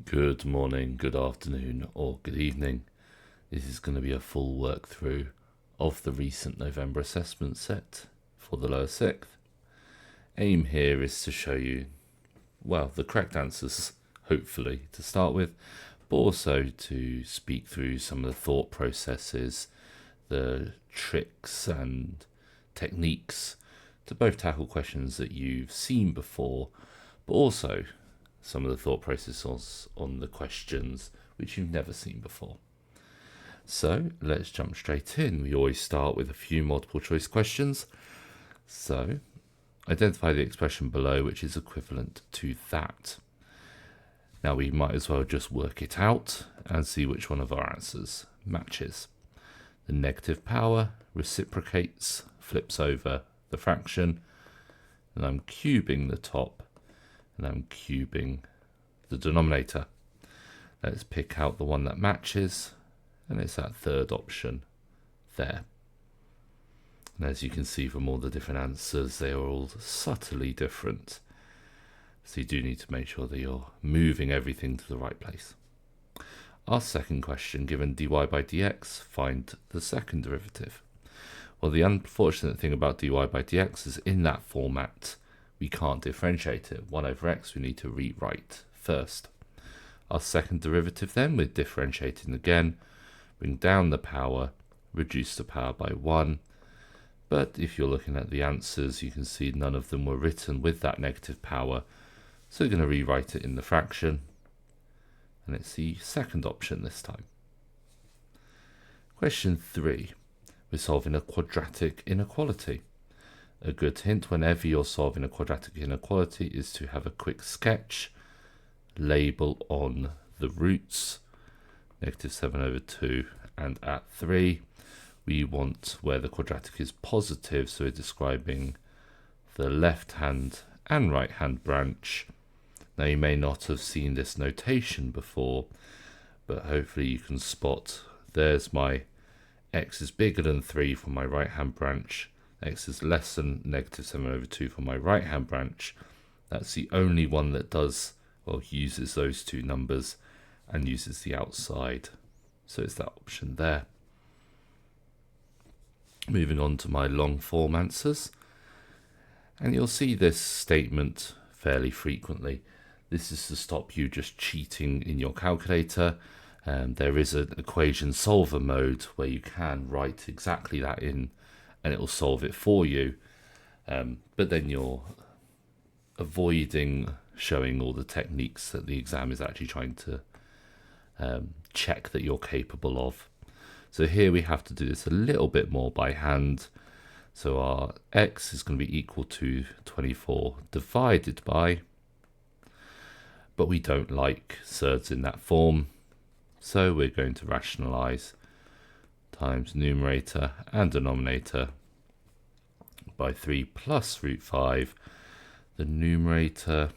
Good morning, good afternoon, or good evening. This is going to be a full work through of the recent November assessment set for the lower sixth. Aim here is to show you, well, the correct answers, hopefully, to start with, but also to speak through some of the thought processes, the tricks and techniques to both tackle questions that you've seen before, but also some of the thought processes on the questions which you've never seen before. So let's jump straight in. We always start with a few multiple choice questions. So identify the expression below which is equivalent to that. Now we might as well just work it out and see which one of our answers matches. The negative power reciprocates, flips over the fraction, and I'm cubing the top and I'm cubing the denominator. Let's pick out the one that matches, and it's that third option there. And as you can see from all the different answers, they are all subtly different. So you do need to make sure that you're moving everything to the right place. Our second question, given dy by dx, find the second derivative. Well, the unfortunate thing about dy by dx is in that format, we can't differentiate it. 1 over x we need to rewrite first. Our second derivative then, we're differentiating again, bring down the power, reduce the power by 1. But if you're looking at the answers, you can see none of them were written with that negative power. So we're going to rewrite it in the fraction. And it's the second option this time. Question 3. We're solving a quadratic inequality. A good hint whenever you're solving a quadratic inequality is to have a quick sketch, label on the roots, -7 over 2 and at 3. We want where the quadratic is positive, so we're describing the left hand and right hand branch. Now you may not have seen this notation before, but hopefully you can spot there's my x is bigger than 3 for my right hand branch, x is less than -7 over 2 for my right hand branch. That's the only one that does, well, uses those two numbers and uses the outside. So it's that option there. Moving on to my long form answers. And you'll see this statement fairly frequently. This is to stop you just cheating in your calculator. There is an equation solver mode where you can write exactly that in and it will solve it for you. But then you're avoiding showing all the techniques that the exam is actually trying to check that you're capable of. So here we have to do this a little bit more by hand. So our x is going to be equal to 24 divided by, but we don't like surds in that form. So we're going to rationalize times numerator and denominator by 3 plus root 5. The numerator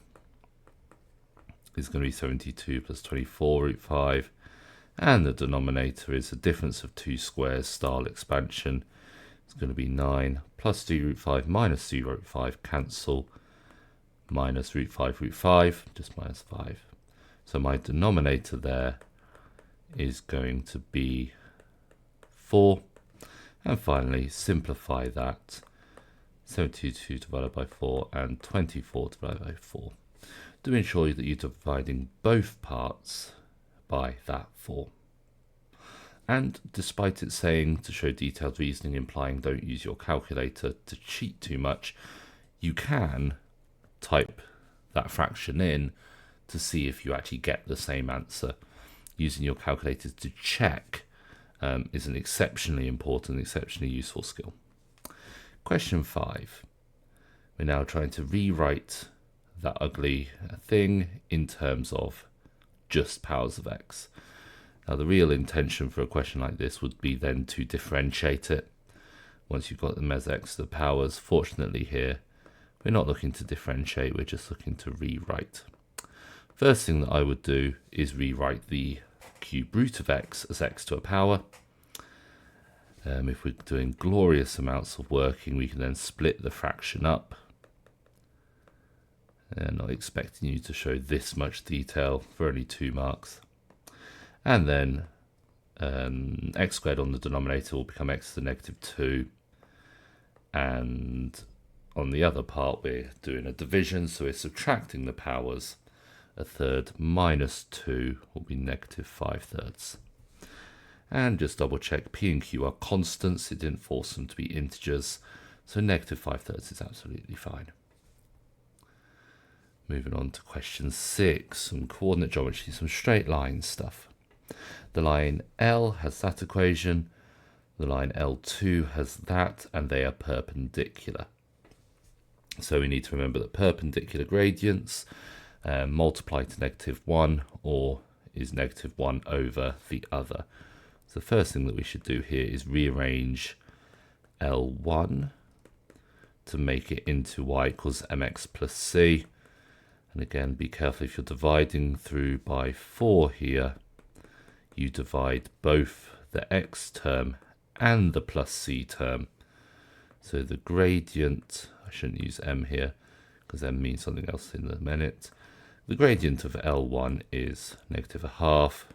is going to be 72 plus 24 root 5. And the denominator is a difference of 2 squares style expansion. It's going to be 9 plus 2 root 5 minus 2 root 5 cancel. Minus root 5, just minus 5. So my denominator there is going to be 4. And finally, simplify that. 72 divided by 4 and 24 divided by 4. Do ensure that you're dividing both parts by that 4. And despite it saying to show detailed reasoning implying don't use your calculator to cheat too much, you can type that fraction in to see if you actually get the same answer. Using your calculator to check is an exceptionally important, exceptionally useful skill. Question 5. We're now trying to rewrite that ugly thing in terms of just powers of x. Now the real intention for a question like this would be then to differentiate it. Once you've got them as x to the powers, fortunately here, we're not looking to differentiate, we're just looking to rewrite. First thing that I would do is rewrite the cube root of x as x to a power. If we're doing glorious amounts of working, we can then split the fraction up They're not expecting you to show this much detail for only 2 marks. And then x squared on the denominator will become x to the negative 2. And on the other part, we're doing a division, so we're subtracting the powers. A third minus 2 will be negative 5/3. And just double check, p and q are constants. It didn't force them to be integers, so negative 5/3 is absolutely fine. Moving on to question 6, some coordinate geometry, some straight line stuff. The line L has that equation, the line L2 has that, and they are perpendicular. So we need to remember that perpendicular gradients multiply to -1 or is -1 over the other. So the first thing that we should do here is rearrange L1 to make it into y equals mx plus c. And again, be careful if you're dividing through by 4 here, you divide both the x term and the plus c term. So the gradient, I shouldn't use m here because m means something else in a minute. The gradient of L1 is -1/2,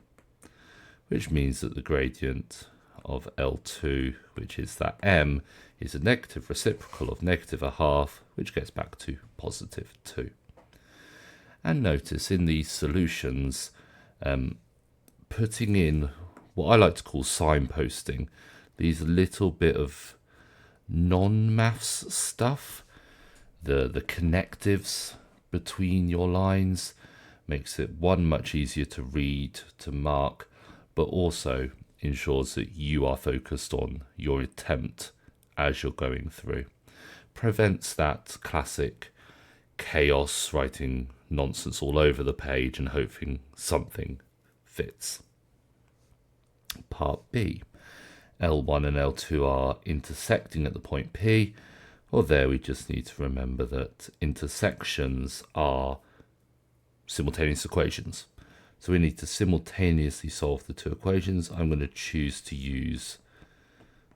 which means that the gradient of L2, which is that m, is a negative reciprocal of -1/2, which gets back to +2. And notice in these solutions, putting in what I like to call signposting, these little bit of non-maths stuff, the connectives between your lines, makes it one, much easier to read, to mark, but also ensures that you are focused on your attempt as you're going through. Prevents that classic chaos, writing nonsense all over the page and hoping something fits. Part B. L1 and L2 are intersecting at the point P. Well, there we just need to remember that intersections are simultaneous equations. So we need to simultaneously solve the two equations. I'm going to choose to use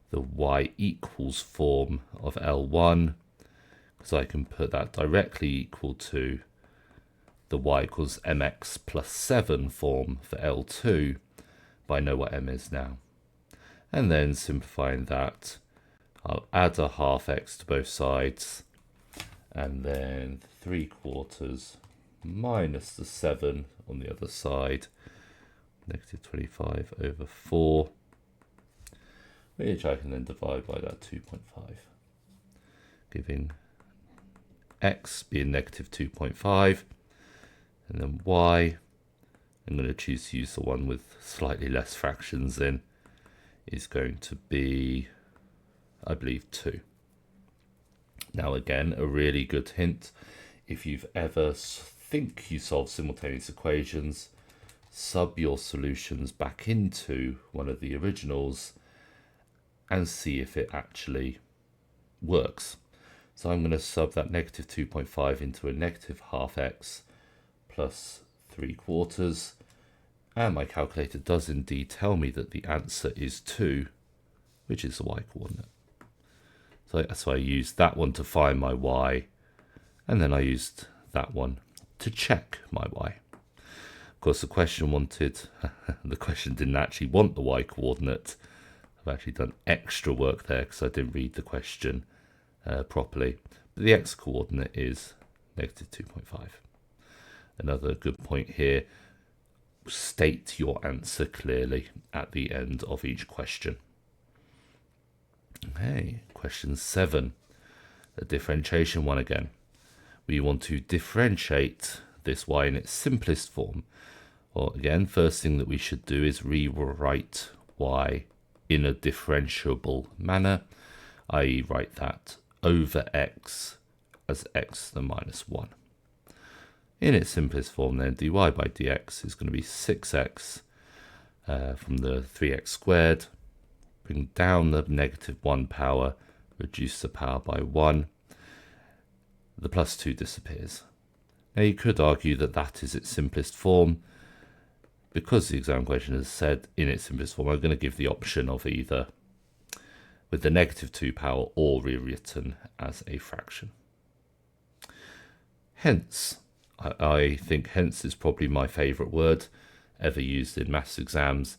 the y equals form of L1, because I can put that directly equal to the y equals mx plus 7 form for L2, but I know what m is now. And then simplifying that, I'll add a half x to both sides, and then 3/4 minus the 7 on the other side, -25/4, which I can then divide by that 2.5, giving x being -2.5, and then y, I'm going to choose to use the one with slightly less fractions in, is going to be, I believe, 2. Now again, a really good hint, if you've ever think you solve simultaneous equations, sub your solutions back into one of the originals and see if it actually works. So I'm going to sub that -2.5 into a -1/2x plus 3/4, and my calculator does indeed tell me that the answer is 2, which is the y coordinate. So I used that one to find my y, and then I used that one to check my y. Of course, the question didn't actually want the y coordinate. I've actually done extra work there because I didn't read the question properly. But the x coordinate is -2.5. Another good point here, state your answer clearly at the end of each question. Okay, question 7, the differentiation one again. We want to differentiate this y in its simplest form. Well, again, first thing that we should do is rewrite y in a differentiable manner, i.e. write that over x as x to the -1. In its simplest form then, dy by dx is going to be 6x from the 3x squared, bring down the -1 power, reduce the power by 1, the +2 disappears. Now you could argue that that is its simplest form. Because the exam question has said in its simplest form, I'm going to give the option of either with the -2 power or rewritten as a fraction. Hence, I think hence is probably my favourite word ever used in maths exams.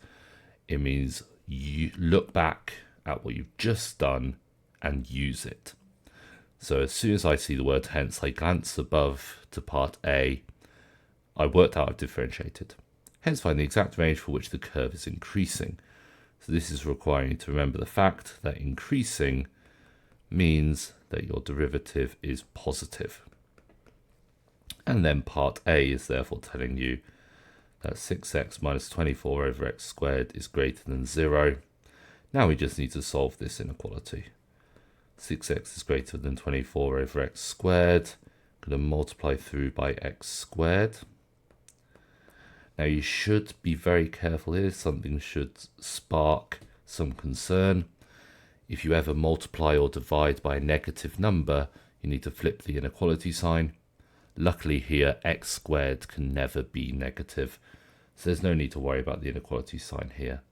It means you look back at what you've just done and use it. So as soon as I see the word hence, I glance above to part A. I worked out I've differentiated. Hence find the exact range for which the curve is increasing. So this is requiring you to remember the fact that increasing means that your derivative is positive. And then part A is therefore telling you that 6x minus 24 over x squared is greater than 0. Now we just need to solve this inequality. 6x is greater than 24 over x squared. I'm going to multiply through by x squared. Now you should be very careful here. Something should spark some concern. If you ever multiply or divide by a negative number, you need to flip the inequality sign. Luckily here, x squared can never be negative, so there's no need to worry about the inequality sign here.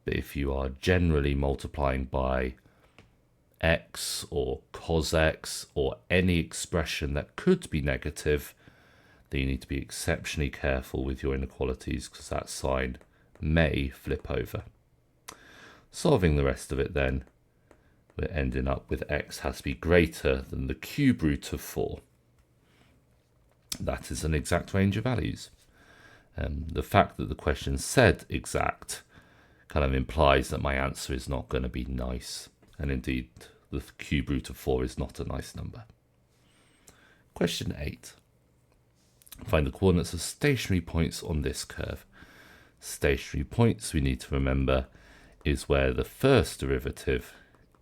But if you are generally multiplying by x or cos x or any expression that could be negative, then you need to be exceptionally careful with your inequalities because that sign may flip over. Solving the rest of it then, we're ending up with x has to be greater than the cube root of 4. That is an exact range of values. The fact that the question said exact kind of implies that my answer is not going to be nice. And indeed, the cube root of 4 is not a nice number. Question 8. Find the coordinates of stationary points on this curve. Stationary points, we need to remember, is where the first derivative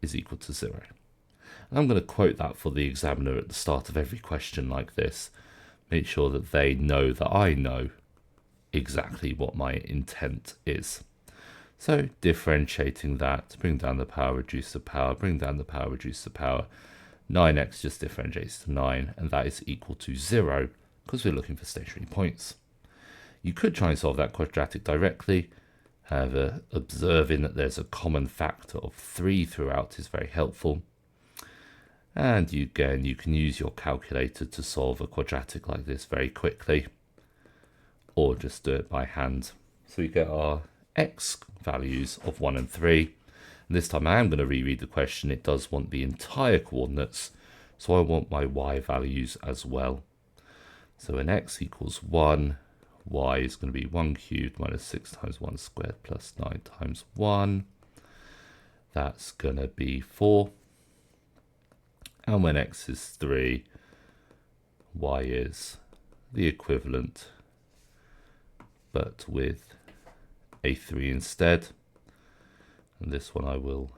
is equal to 0. And I'm going to quote that for the examiner at the start of every question like this. Make sure that they know that I know exactly what my intent is. So differentiating that, bring down the power, reduce the power, bring down the power, reduce the power. 9x just differentiates to 9, and that is equal to 0 because we're looking for stationary points. You could try and solve that quadratic directly. However, observing that there's a common factor of 3 throughout is very helpful. And you can use your calculator to solve a quadratic like this very quickly, or just do it by hand. So we get our x values of 1 and 3. And this time I am going to reread the question. It does want the entire coordinates, so I want my y values as well. So when x equals 1, y is going to be 1 cubed minus 6 times 1 squared plus 9 times 1. That's going to be 4. And when x is 3, y is the equivalent, but with a 3 instead. And this one I will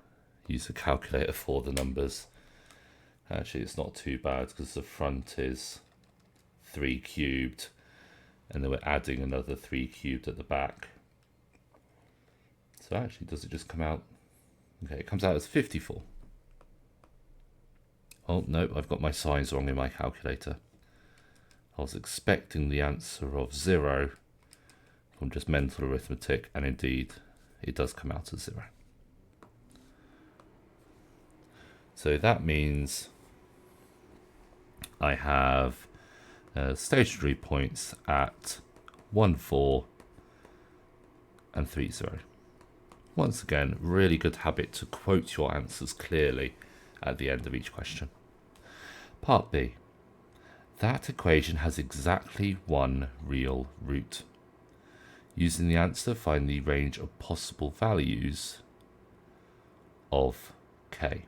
use a calculator for the numbers. Actually, it's not too bad because the front is 3 cubed, and then we're adding another 3 cubed at the back. So actually, does it just come out? Okay, it comes out as 54. Oh, no, I've got my signs wrong in my calculator. I was expecting the answer of 0 from just mental arithmetic, and indeed, it does come out as 0. So that means I have stationary points at 1, 4, and 3, 0. Once again, really good habit to quote your answers clearly at the end of each question. Part B. That equation has exactly one real root. Using the answer, find the range of possible values of k.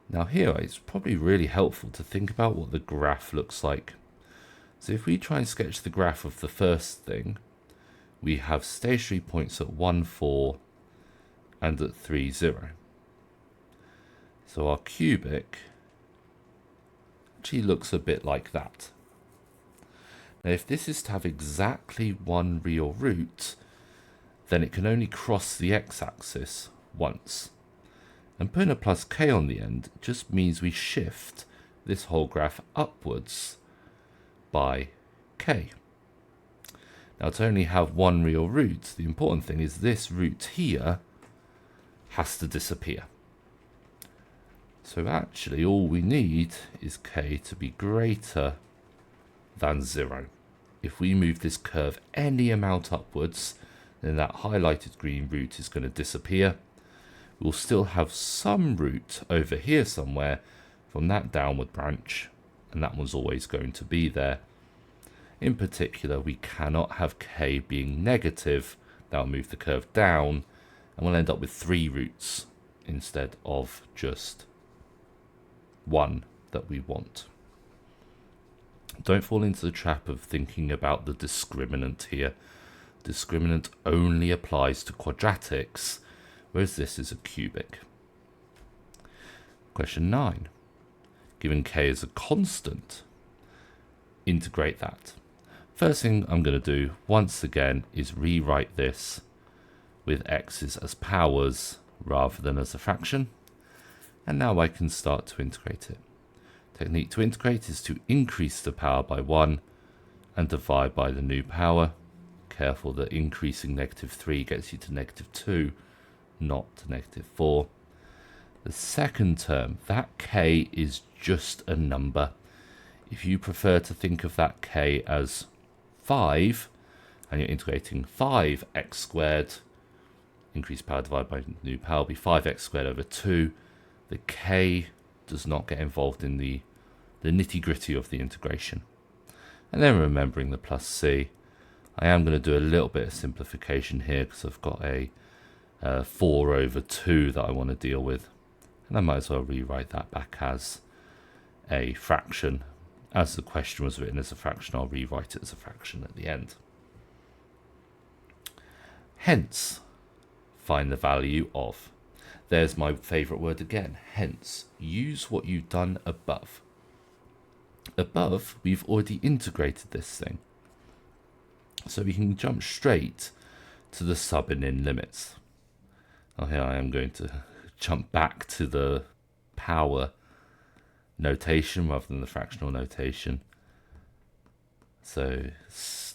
Now here, it's probably really helpful to think about what the graph looks like. So if we try and sketch the graph of the first thing, we have stationary points at 1, 4 and at 3, 0. So our cubic actually looks a bit like that. Now if this is to have exactly one real root, then it can only cross the x-axis once. And putting a plus k on the end just means we shift this whole graph upwards by k. Now to only have one real root, the important thing is this root here has to disappear. So actually all we need is k to be greater than 0. If we move this curve any amount upwards, then that highlighted green root is going to disappear. We'll still have some root over here somewhere from that downward branch, and that one's always going to be there. In particular, we cannot have k being negative. That'll move the curve down, and we'll end up with 3 roots instead of just 1 that we want. Don't fall into the trap of thinking about the discriminant here. Discriminant only applies to quadratics, whereas this is a cubic. Question 9. Given k as a constant, integrate that. First thing I'm going to do, once again, is rewrite this with x's as powers rather than as a fraction. And now I can start to integrate it. Technique to integrate is to increase the power by 1 and divide by the new power. Careful that increasing -3 gets you to -2, not to -4. The second term, that k is just a number. If you prefer to think of that k as 5, and you're integrating 5x squared, increased power divided by new power will be 5x squared over 2. The k does not get involved in the nitty-gritty of the integration. And then remembering the plus c, I am going to do a little bit of simplification here because I've got a 4 over 2 that I want to deal with. And I might as well rewrite that back as a fraction. As the question was written as a fraction, I'll rewrite it as a fraction at the end. Hence, find the value of. There's my favourite word again, hence. Use what you've done above. Above, we've already integrated this thing. So we can jump straight to the sub and in limits. Now here I am going to jump back to the power notation rather than the fractional notation. So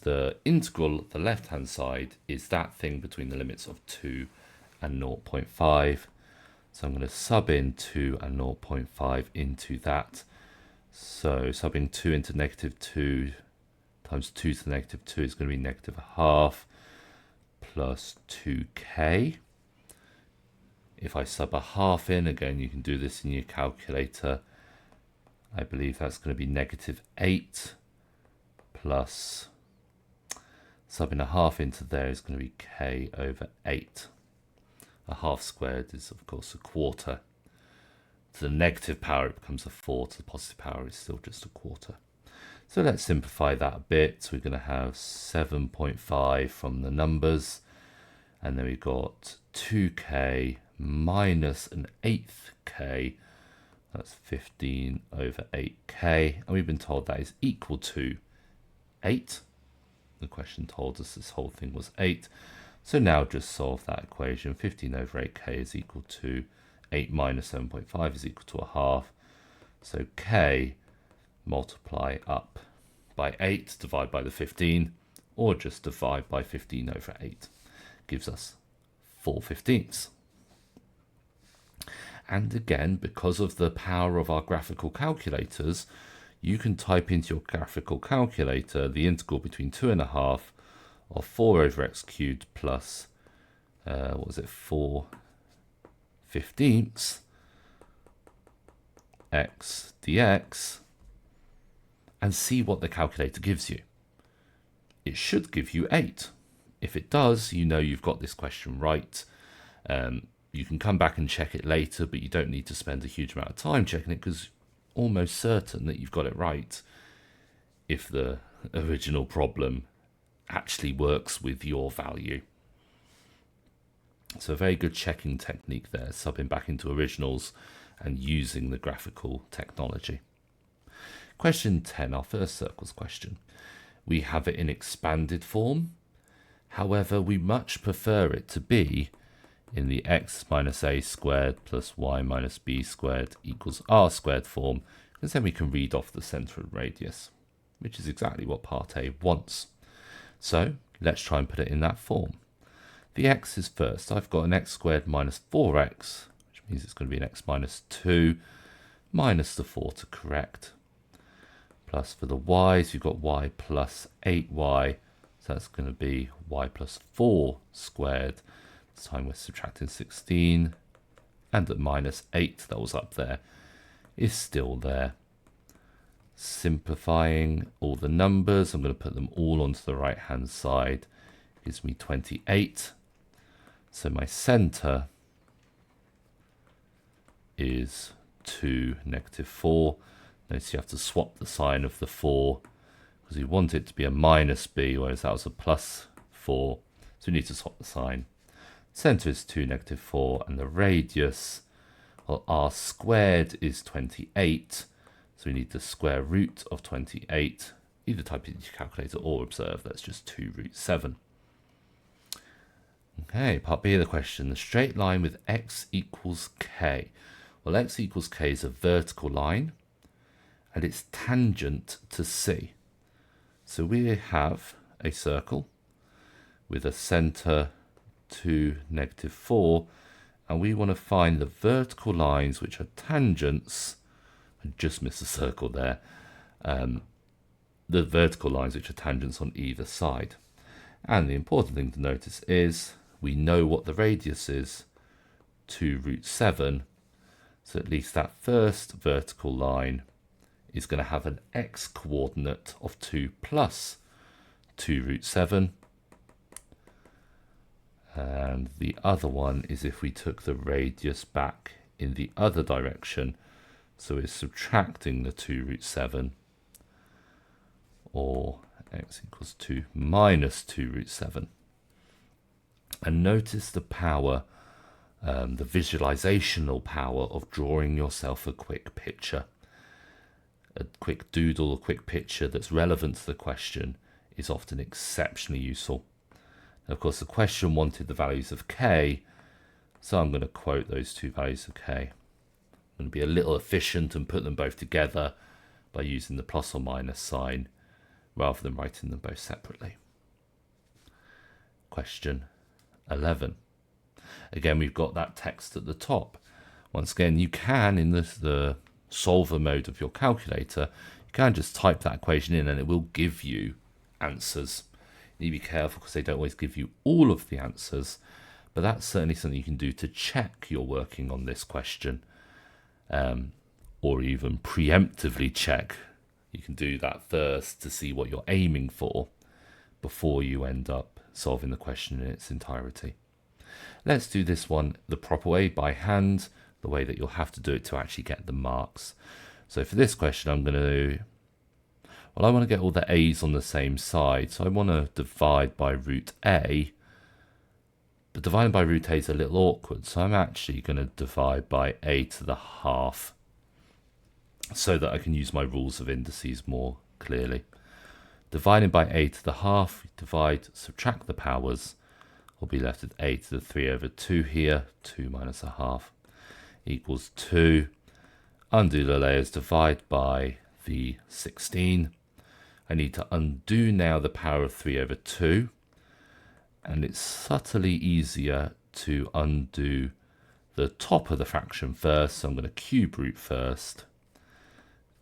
the integral at the left hand side is that thing between the limits of 2 and 0.5. So I'm going to sub in 2 and 0.5 into that. So subbing 2 into -2 times 2 to the -2 is going to be -1/2 plus 2k. If I sub a half in, again, you can do this in your calculator. I believe that's going to be -8 plus subbing a half into there is going to be k over 8. A half squared is, of course, a quarter. To the negative power, it becomes a 4. To the positive power, it's still just a quarter. So let's simplify that a bit. So we're going to have 7.5 from the numbers. And then we've got 2k minus an 1/8 k. That's 15 over 8k. And we've been told that is equal to 8. The question told us this whole thing was 8. So now just solve that equation. 15 over 8k is equal to 8 minus 7.5 is equal to 1/2. So k multiply up by 8, divide by the 15, or just divide by 15 over 8. Gives us 4/15. And again, because of the power of our graphical calculators, you can type into your graphical calculator the integral between 2.5 of 4 over x cubed plus, 4/15 x dx, and see what the calculator gives you. It should give you 8. If it does, you know you've got this question right. You can come back and check it later, but you don't need to spend a huge amount of time checking it because almost certain that you've got it right if the original problem actually works with your value. So a very good checking technique there, subbing back into originals and using the graphical technology. Question 10, our first circles question. We have it in expanded form. However, we much prefer it to be in the x minus a squared plus y minus b squared equals r squared form, because then we can read off the centre and radius, which is exactly what part A wants. So let's try and put it in that form. The x is first. I've got an x squared minus 4x, which means it's going to be an x minus 2. minus the 4 to correct. Plus for the y's, you've got y plus 8y. So that's going to be y plus 4 squared. This time we're subtracting 16. And the minus 8 that was up there is still there. Simplifying all the numbers, I'm going to put them all onto the right hand side. Gives me 28. So my center is 2, negative 4. Notice you have to swap the sign of the 4 because we want it to be a minus b, whereas that was a plus 4. So we need to swap the sign. Center is 2, negative 4, and the radius, well, r squared is 28. So we need the square root of 28. Either type it into your calculator or observe. That's just 2 root 7. Okay, part B of the question. The straight line with x equals k. Well, x equals k is a vertical line, and it's tangent to C. So we have a circle with a center 2, negative 4, and we want to find the vertical lines which are tangents. I just missed a circle there. The vertical lines which are tangents on either side. And the important thing to notice is we know what the radius is, 2 root 7. So at least that first vertical line is going to have an x coordinate of 2 plus 2 root 7. And the other one is if we took the radius back in the other direction. So it's subtracting the 2 root 7, or x equals 2 minus 2 root 7. And notice the power, the visualizational power of drawing yourself a quick picture. A quick doodle, a quick picture that's relevant to the question is often exceptionally useful. Of course, the question wanted the values of k, so I'm going to quote those two values of k. I'm going to be a little efficient and put them both together by using the plus or minus sign rather than writing them both separately. Question 11. Again, we've got that text at the top. Once again, you can, in the solver mode of your calculator, you can just type that equation in and it will give you answers. You need to be careful because they don't always give you all of the answers, but that's certainly something you can do to check you're working on this question. Or even preemptively check. You can do that first to see what you're aiming for before you end up solving the question in its entirety. Let's do this one the proper way, by hand, the way that you'll have to do it to actually get the marks. So for this question, I'm going to, I want to get all the a's on the same side. So I want to divide by root a. But dividing by root a is a little awkward, so I'm actually going to divide by a to the half so that I can use my rules of indices more clearly. Dividing by a to the half, we divide, subtract the powers, we'll be left with a to the 3 over 2 here, 2 minus a half equals 2. Undo the layers, divide by the 16. I need to undo now the power of 3 over 2. And it's subtly easier to undo the top of the fraction first. So I'm going to cube root first,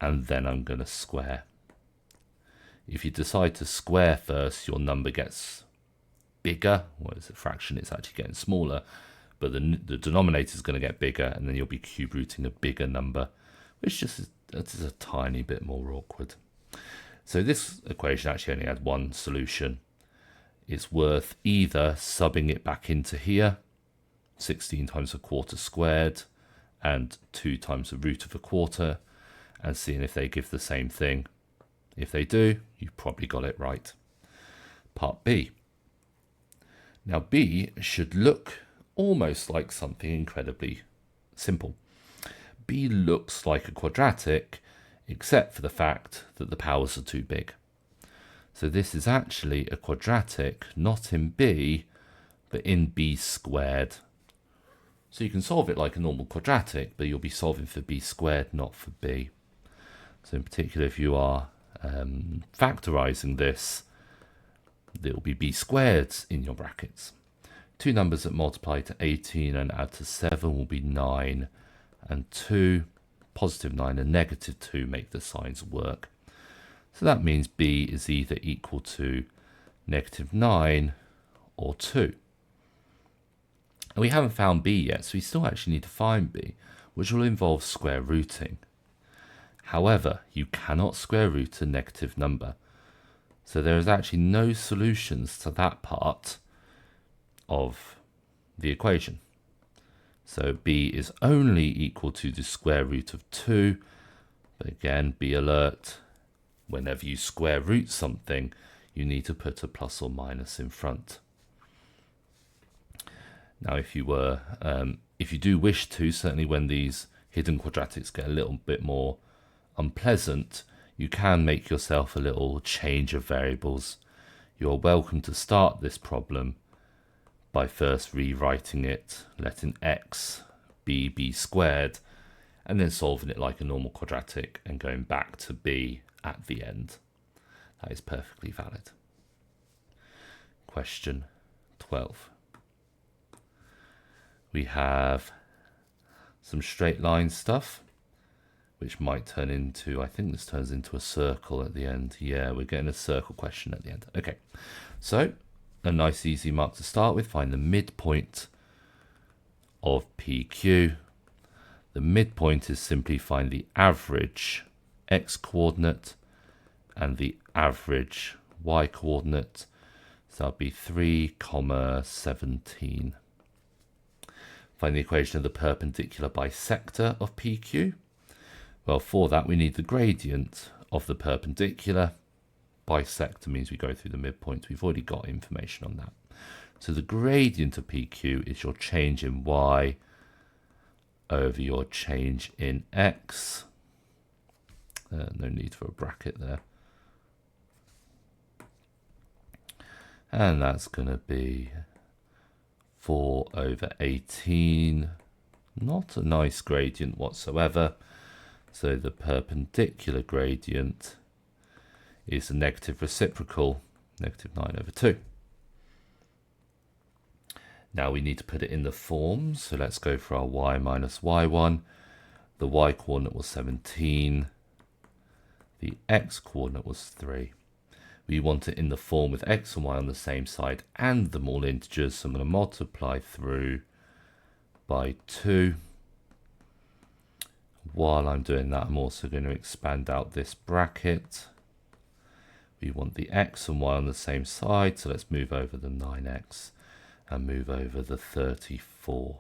and then I'm going to square. If you decide to square first, your number gets bigger. Whereas a fraction, it's actually getting smaller, but the denominator is going to get bigger, and then you'll be cube rooting a bigger number, which just is a tiny bit more awkward. So this equation actually only had one solution. It's worth either subbing it back into here, 16 times a quarter squared, and 2 times the root of a quarter, and seeing if they give the same thing. If they do, you've probably got it right. Part B. Now B should look almost like something incredibly simple. B looks like a quadratic, except for the fact that the powers are too big. So this is actually a quadratic, not in B, but in B squared. So you can solve it like a normal quadratic, but you'll be solving for B squared, not for B. So in particular, if you are factorizing this, there will be B squared in your brackets. Two numbers that multiply to 18 and add to 7 will be 9 and 2. positive 9 and negative 2 make the signs work. So that means b is either equal to negative 9 or 2. And we haven't found b yet, so we still actually need to find b, which will involve square rooting. However, you cannot square root a negative number. So there is actually no solutions to that part of the equation. So b is only equal to the square root of 2. But again, be alert. Whenever you square root something, you need to put a plus or minus in front. Now, if you do wish to, certainly when these hidden quadratics get a little bit more unpleasant, you can make yourself a little change of variables. You're welcome to start this problem by first rewriting it, letting x be b squared, and then solving it like a normal quadratic and going back to b at the end. That is perfectly valid. Question 12. We have some straight line stuff, which might turn into, I think this turns into a circle at the end. Yeah, we're getting a circle question at the end. Okay, so a nice easy mark to start with. Find the midpoint of PQ. The midpoint is simply find the average x coordinate and the average y coordinate. So that'll be 3, 17. Find the equation of the perpendicular bisector of PQ. Well, for that we need the gradient of the perpendicular. Bisector means we go through the midpoint. We've already got information on that. So the gradient of PQ is your change in y over your change in x. No need for a bracket there. And that's going to be 4 over 18. Not a nice gradient whatsoever. So the perpendicular gradient is a negative reciprocal, negative 9 over 2. Now we need to put it in the form. So let's go for our y minus y1. The y coordinate was 17. The x coordinate was 3. We want it in the form with x and y on the same side and them all integers. So I'm going to multiply through by 2. While I'm doing that, I'm also going to expand out this bracket. We want the x and y on the same side, so let's move over the 9x and move over the 34,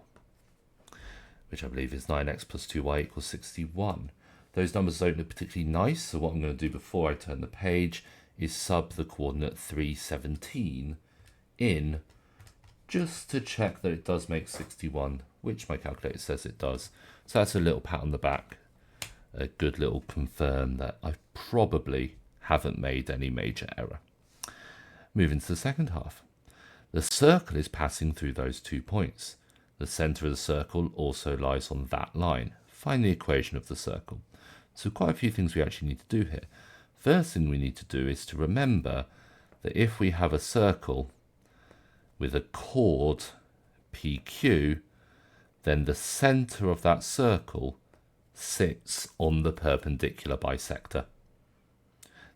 which I believe is 9x plus 2y equals 61. Those numbers don't look particularly nice, so what I'm going to do before I turn the page is sub the coordinate 317 in, just to check that it does make 61, which my calculator says it does. So that's a little pat on the back, a good little confirm that I probably haven't made any major error. Moving to the second half. The circle is passing through those 2 points. The center of the circle also lies on that line. Find the equation of the circle. So quite a few things we actually need to do here. First thing we need to do is to remember that if we have a circle with a chord PQ, then the center of that circle sits on the perpendicular bisector.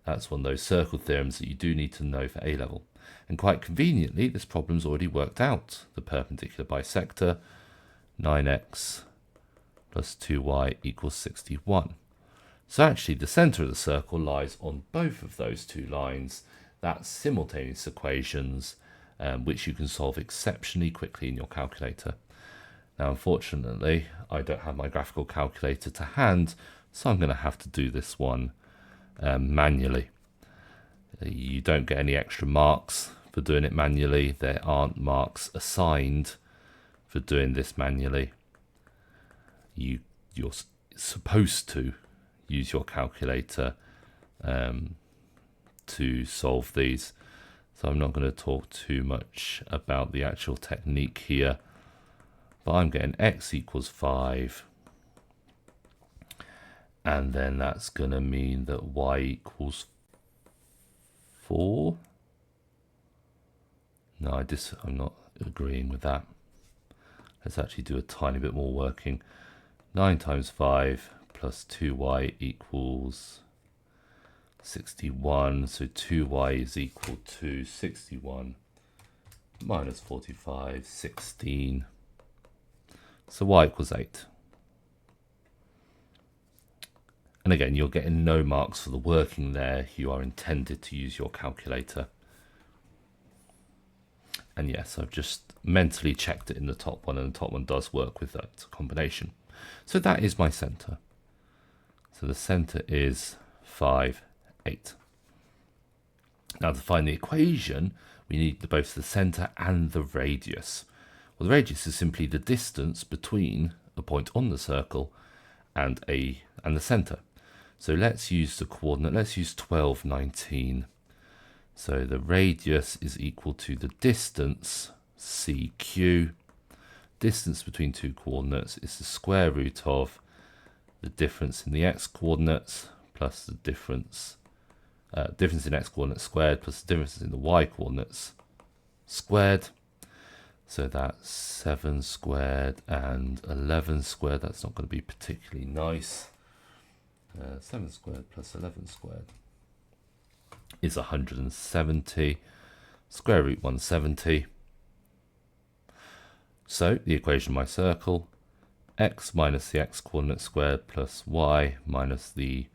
That's one of those circle theorems that you do need to know for A-level. And quite conveniently, this problem's already worked out. The perpendicular bisector, 9x plus 2y equals 61. So actually, the center of the circle lies on both of those two lines. That's simultaneous equations, which you can solve exceptionally quickly in your calculator. Now, unfortunately, I don't have my graphical calculator to hand, so I'm going to have to do this one manually. You don't get any extra marks for doing it manually. There aren't marks assigned for doing this manually. You're supposed to use your calculator to solve these. So I'm not going to talk too much about the actual technique here. But I'm getting x equals 5. And then that's going to mean that y equals 4. No, I'm not agreeing with that. Let's actually do a tiny bit more working. 9 times 5 plus 2y equals 61. So 2y is equal to 61 minus 45, 16. So y equals 8. And again, you're getting no marks for the working there. You are intended to use your calculator. And yes, I've just mentally checked it in the top one, and the top one does work with that combination. So that is my center. So the center is 5, 8. Now to find the equation, we need both the center and the radius. Well, the radius is simply the distance between a point on the circle and the center. So let's use the coordinate. Let's use 12, 19. So the radius is equal to the distance CQ. Distance between two coordinates is the square root of the difference in the x coordinates plus the difference in x coordinates squared plus the difference in the y coordinates squared. So that's 7 squared and 11 squared. That's not going to be particularly nice. 7 squared plus 11 squared is 170. Square root 170. So the equation of my circle, x minus the x coordinate squared plus y minus the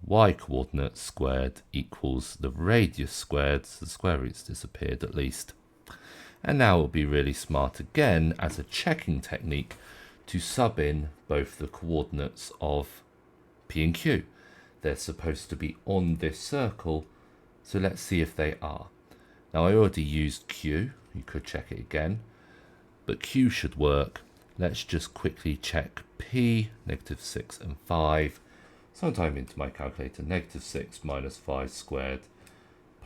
y coordinate squared equals the radius squared. So the square roots disappeared at least. And now it will be really smart again as a checking technique to sub in both the coordinates of P and Q. They're supposed to be on this circle, so let's see if they are. Now I already used Q, you could check it again, but Q should work. Let's just quickly check P, -6 and 5. So I'm typing into my calculator, -6 minus 5 squared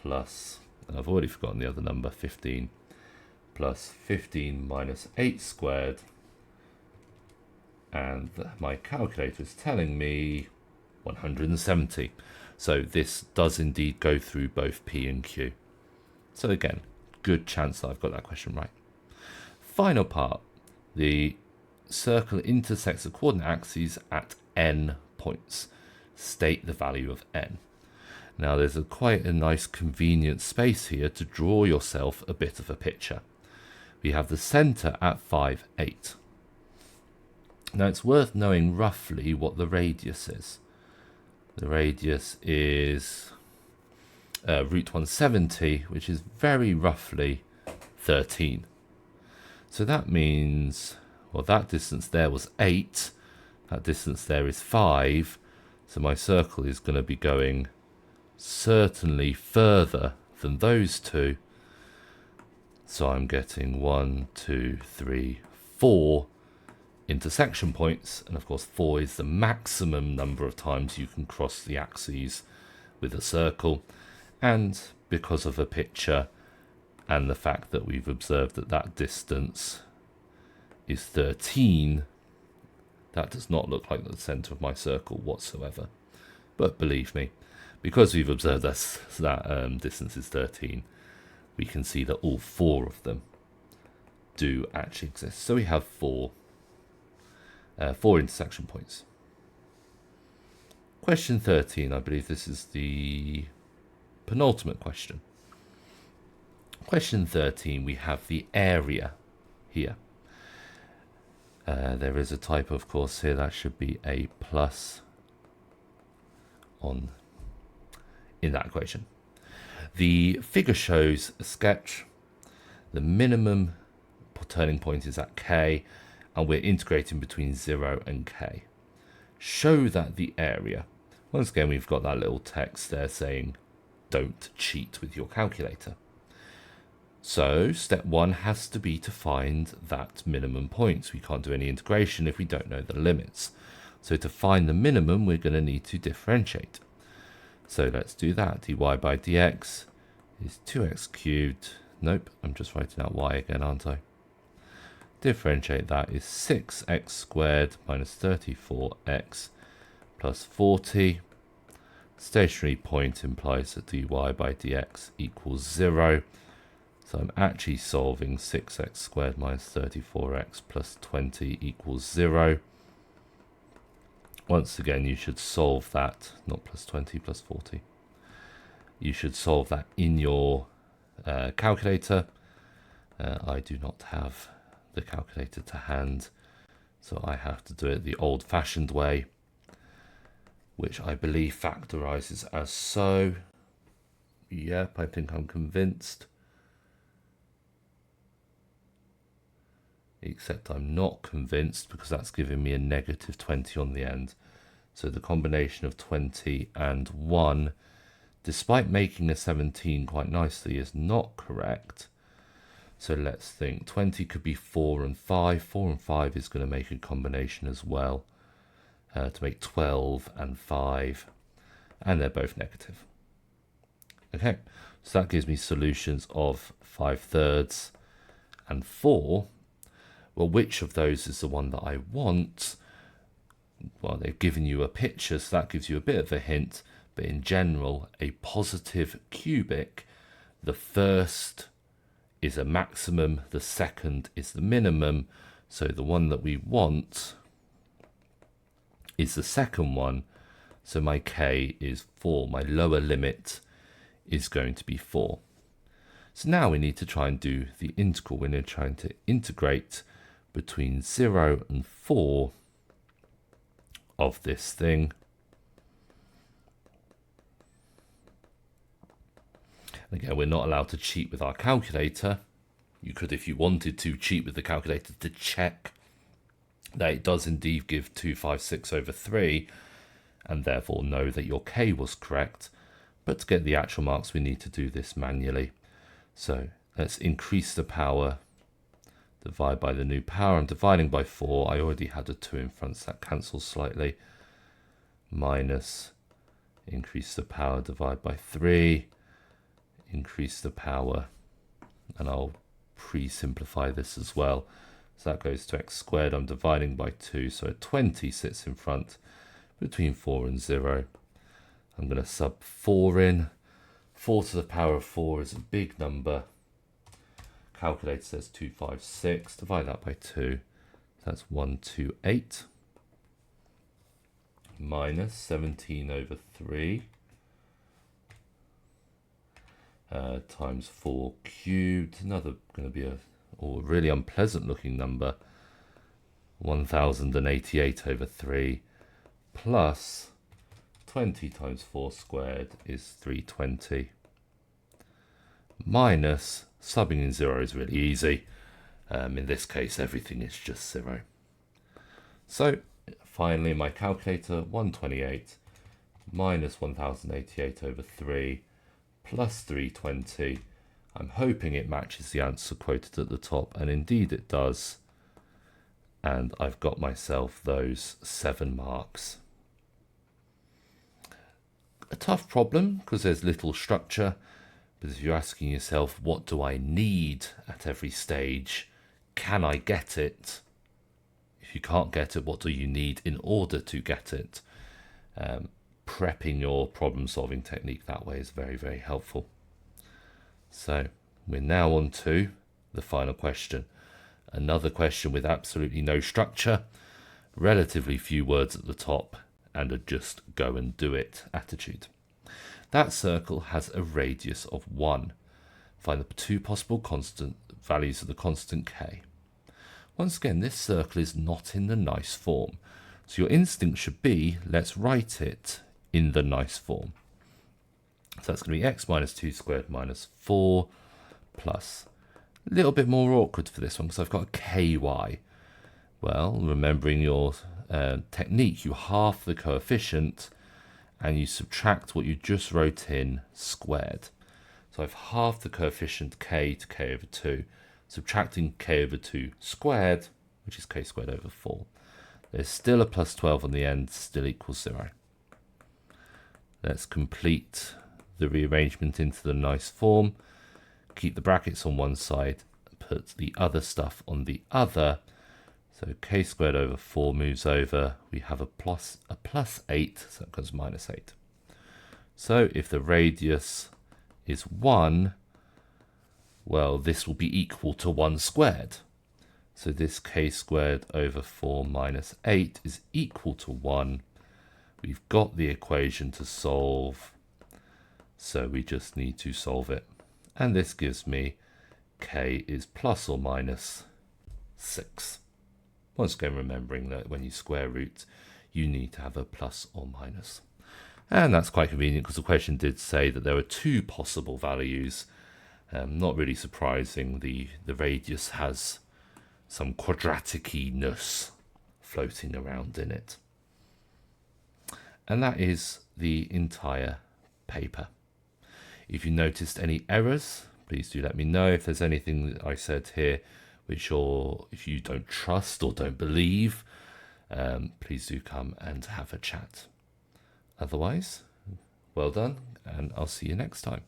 plus, and I've already forgotten the other number, 15, plus 15 minus 8 squared. And my calculator is telling me 170. So this does indeed go through both P and Q. So again, good chance that I've got that question right. Final part, the circle intersects the coordinate axes at n points. State the value of n. Now there's quite a nice convenient space here to draw yourself a bit of a picture. We have the center at 5, 8. Now it's worth knowing roughly what the radius is. The radius is root 170, which is very roughly 13. So that means, well, that distance there was 8. That distance there is 5. So my circle is going to be going certainly further than those two. So I'm getting 1, 2, 3, 4 intersection points, and of course 4 is the maximum number of times you can cross the axes with a circle. And because of a picture and the fact that we've observed that that distance is 13, that does not look like the center of my circle whatsoever. But believe me, because we've observed that distance is 13, we can see that all 4 of them do actually exist. So we have 4 intersection points. Question 13, I believe this is the penultimate question. Question 13, we have the area here. There is a typo, of course, here. That should be a plus in that equation. The figure shows a sketch. The minimum turning point is at K, and we're integrating between 0 and K. Show that the area. Once again, we've got that little text there saying, don't cheat with your calculator. So step 1 has to be to find that minimum points. We can't do any integration if we don't know the limits. So to find the minimum, we're going to need to differentiate. So let's do that. dy by dx is 2x cubed. Nope, I'm just writing out y again, aren't I? Differentiate that is 6x squared minus 34x plus 40. Stationary point implies that dy by dx equals 0. So I'm actually solving 6x squared minus 34x plus 20 equals 0. once again, you should solve that, not plus 20, plus 40. You should solve that in your calculator. I do not have the calculator to hand, so I have to do it the old-fashioned way, which I believe factorizes as so. Yep, I think I'm convinced. Except I'm not convinced because that's giving me a negative 20 on the end. So the combination of 20 and 1, despite making a 17 quite nicely, is not correct. So let's think. 20 could be 4 and 5. 4 and 5 is going to make a combination as well to make 12 and 5. And they're both negative. Okay, so that gives me solutions of 5/3 and 4. Well, which of those is the one that I want? Well, they've given you a picture, so that gives you a bit of a hint. But in general, a positive cubic, the first is a maximum, the second is the minimum. So the one that we want is the second one. So my k is 4. My lower limit is going to be 4. So now we need to try and do the integral. We're trying to integrate between 0 and 4 of this thing. Again, we're not allowed to cheat with our calculator. You could, if you wanted to, cheat with the calculator to check that it does indeed give 256/3 and therefore know that your k was correct. But to get the actual marks, we need to do this manually. So let's increase the power, divide by the new power. I'm dividing by 4. I already had a 2 in front, so that cancels slightly. Minus, increase the power, divide by 3. Increase the power, and I'll pre-simplify this as well. So that goes to x squared. I'm dividing by 2, so a 20 sits in front between 4 and 0. I'm going to sub 4 in. 4 to the power of 4 is a big number. Calculator says 256. Divide that by 2. That's 128. Minus 17/3. Times 4 cubed. Another going to be a really unpleasant looking number. 1088/3 plus 20 times 4 squared is 320. Minus, subbing in 0 is really easy. In this case, everything is just 0. So finally, my calculator, 128 minus 1088/3 plus 320. I'm hoping it matches the answer quoted at the top, and indeed it does. And I've got myself those 7 marks. A tough problem because there's little structure, but if you're asking yourself, what do I need at every stage? Can I get it? If you can't get it, what do you need in order to get it? Prepping your problem solving technique that way is very, very helpful. So we're now on to the final question. Another question with absolutely no structure, relatively few words at the top, and a just go and do it attitude. That circle has a radius of 1. Find the 2 possible constant values of the constant k. Once again, this circle is not in the nice form. So your instinct should be, let's write it in the nice form. So that's going to be x minus 2 squared minus 4 plus, a little bit more awkward for this one because I've got a ky. Well, remembering your technique, you halve the coefficient and you subtract what you just wrote in squared. So I've halved the coefficient k to k over 2, subtracting k over 2 squared, which is k squared over 4. There's still a plus 12 on the end, still equals 0. Let's complete the rearrangement into the nice form. Keep the brackets on one side, put the other stuff on the other. So k squared over 4 moves over. We have a plus 8, so it becomes minus 8. So if the radius is 1, well, this will be equal to 1 squared. So this k squared over 4 minus 8 is equal to 1. we've got the equation to solve, so we just need to solve it. And this gives me k is plus or minus 6. Once again, remembering that when you square root, you need to have a plus or minus. And that's quite convenient because the question did say that there were 2 possible values. Not really surprising, the radius has some quadratic-ness floating around in it. And that is the entire paper. If you noticed any errors, please do let me know. If there's anything that I said here which if you don't trust or don't believe, please do come and have a chat. Otherwise, well done, and I'll see you next time.